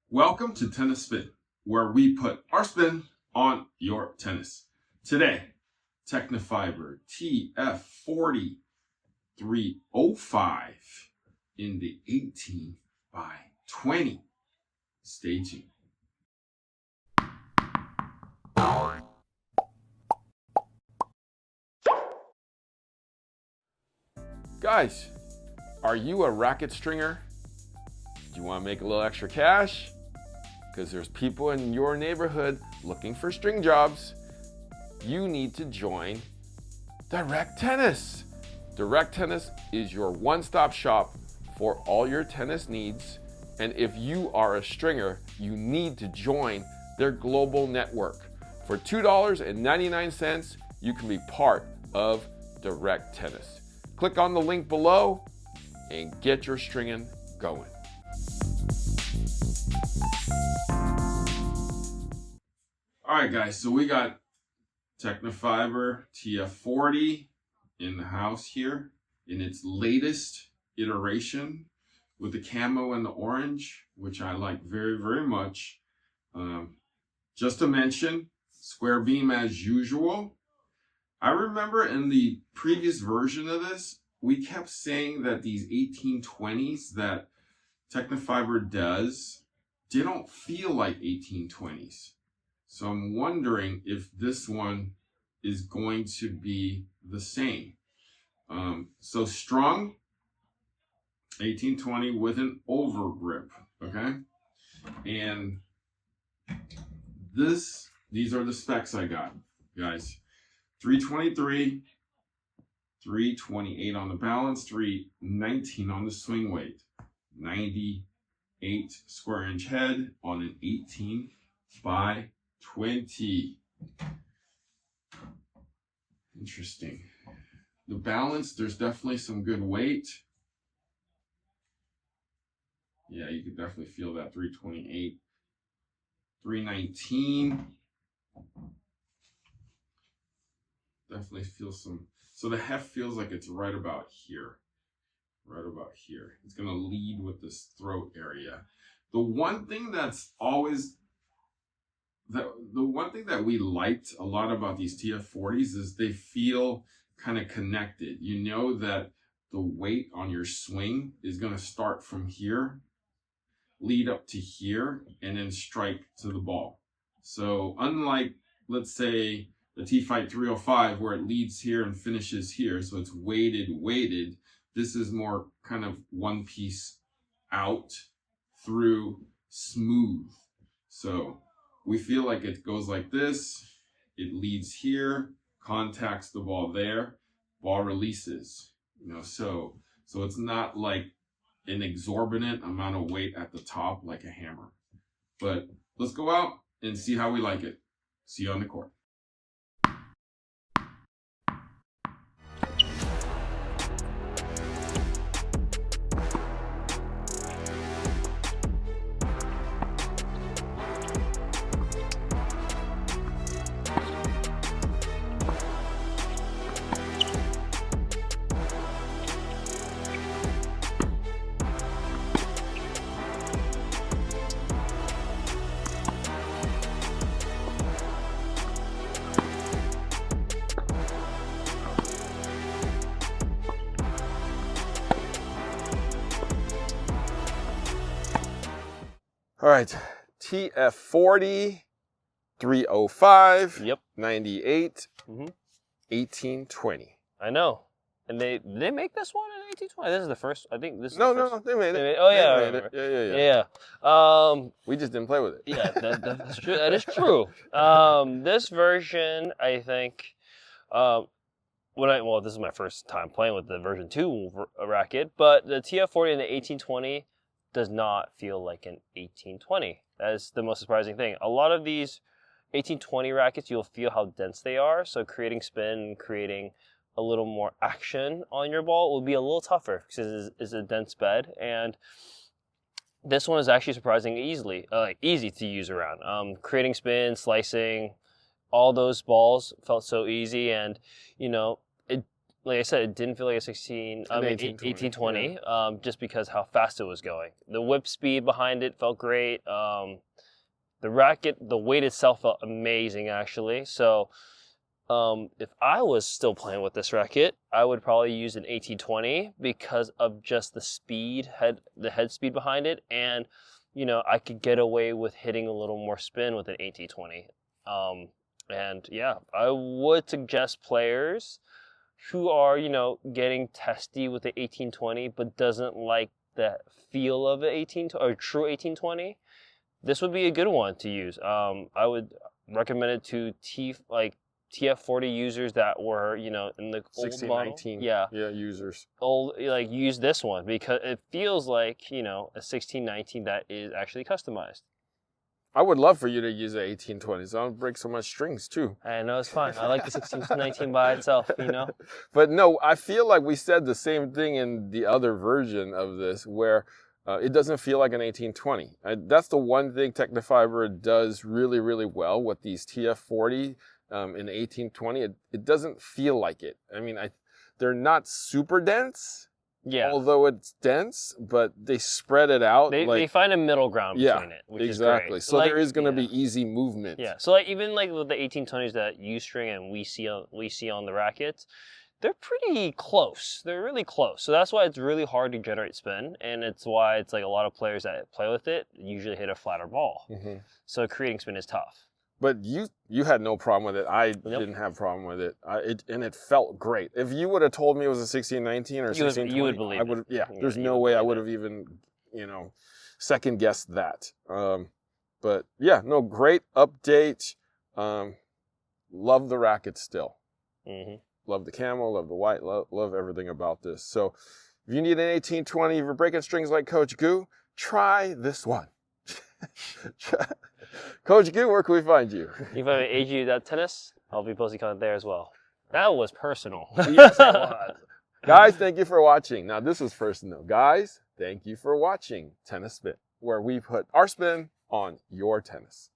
Welcome to Tennis Spin, where we put our spin on your tennis. Today, Tecnifibre TF40 305 in the 18x20. Stay tuned. Guys, are you a racket stringer? Do you want to make a little extra cash? Because there's people in your neighborhood looking for string jobs. You need to join Direct Tennis. Direct Tennis is your one-stop shop for all your tennis needs. And if you are a stringer, you need to join their global network. For $2.99, you can be part of Direct Tennis. Click on the link below and get your stringing going. All right, guys, so we got Tecnifibre TF40 in the house here in its latest iteration with the camo and the orange, which I like very, very much. Just to mention, square beam as usual. I remember in the previous version of this, we kept saying that these 1820s that Tecnifibre does, they don't feel like 1820s. So I'm wondering if this one is going to be the same. So strung, 1820 with an over grip, okay? And these are the specs I got, guys. 323, 328 on the balance, 319 on the swing weight, 98 square inch head on an 18x20. Interesting. The balance, there's definitely some good weight. Yeah, you could definitely feel that. 328, 319. Definitely feel some. So the heft feels like it's right about here. Right about here. It's going to lead with this throat area. The one thing that's always the one thing that we liked a lot about these TF40s is they feel kind of connected. You know that the weight on your swing is going to start from here, lead up to here, and then strike to the ball. So unlike, let's say, the T-Fight 305 where it leads here and finishes here, so it's weighted, this is more kind of one piece out, through, smooth. So we feel like it goes like this, it leads here, contacts the ball there, ball releases. You know, so it's not like an exorbitant amount of weight at the top like a hammer. But let's go out and see how we like it. See you on the court. All right, TF40, 305, Yep. 98, 1820. I know. And they make this one in 1820. This is the first. I think this is No, the first. no, they made it. Oh yeah, They made it. Yeah. We just didn't play with it. Yeah, that's true. That is true. This version, I think, this is my first time playing with the version 2 racket, but the TF40 and the 1820 does not feel like an 1820. That is the most surprising thing. A lot of these 1820 rackets, you'll feel how dense they are. So creating spin, creating a little more action on your ball will be a little tougher because it's a dense bed. And this one is actually surprisingly easy to use around. Creating spin, slicing, all those balls felt so easy. And, you know, like I said, it didn't feel like a 1820, just because how fast it was going. The whip speed behind it felt great. The racket, the weight itself felt amazing, actually. So if I was still playing with this racket, I would probably use an 1820 because of just the speed, the head speed behind it, and I could get away with hitting a little more spin with an 1820. And yeah, I would suggest players who are, getting testy with the 1820 but doesn't like the feel of an 18 or true 1820. This would be a good one to use. I would recommend it to TF40 users that were, in the 16, old model. 19. Yeah, Users. Use this one because it feels like, a 1619 that is actually customized. I would love for you to use an 1820, so I don't break so much strings too. I know, it's fine. I like the 1619 by itself, But no, I feel like we said the same thing in the other version of this, where it doesn't feel like an 1820. That's the one thing Tecnifibre does really, really well with these TF40 in 1820. It doesn't feel like it. I mean, they're not super dense. Yeah. Although it's dense, but they spread it out. They find a middle ground between it, which exactly. is great. So there is going to be easy movement. Yeah. So even with the 1820s that you string and we see on the rackets, they're pretty close. They're really close. So that's why it's really hard to generate spin, and it's why it's like a lot of players that play with it usually hit a flatter ball. Mm-hmm. So creating spin is tough. But you had no problem with it. I didn't have a problem with it. And it felt great. If you would have told me it was a 1619 or 1620, you would believe it. Yeah, there's no way I would have even, second guessed that. But yeah, no, great update. Love the racket still. Mm-hmm. Love the camo, love the white, love everything about this. So if you need an 1820, if you're breaking strings like Coach Goo, try this one. Coach Goo, where can we find you? You can find me at AGU.tennis. I'll be posting content there as well. That was personal. Yes, it was. Guys, thank you for watching. Now, this was personal. Guys, thank you for watching Tennis Spin, where we put our spin on your tennis.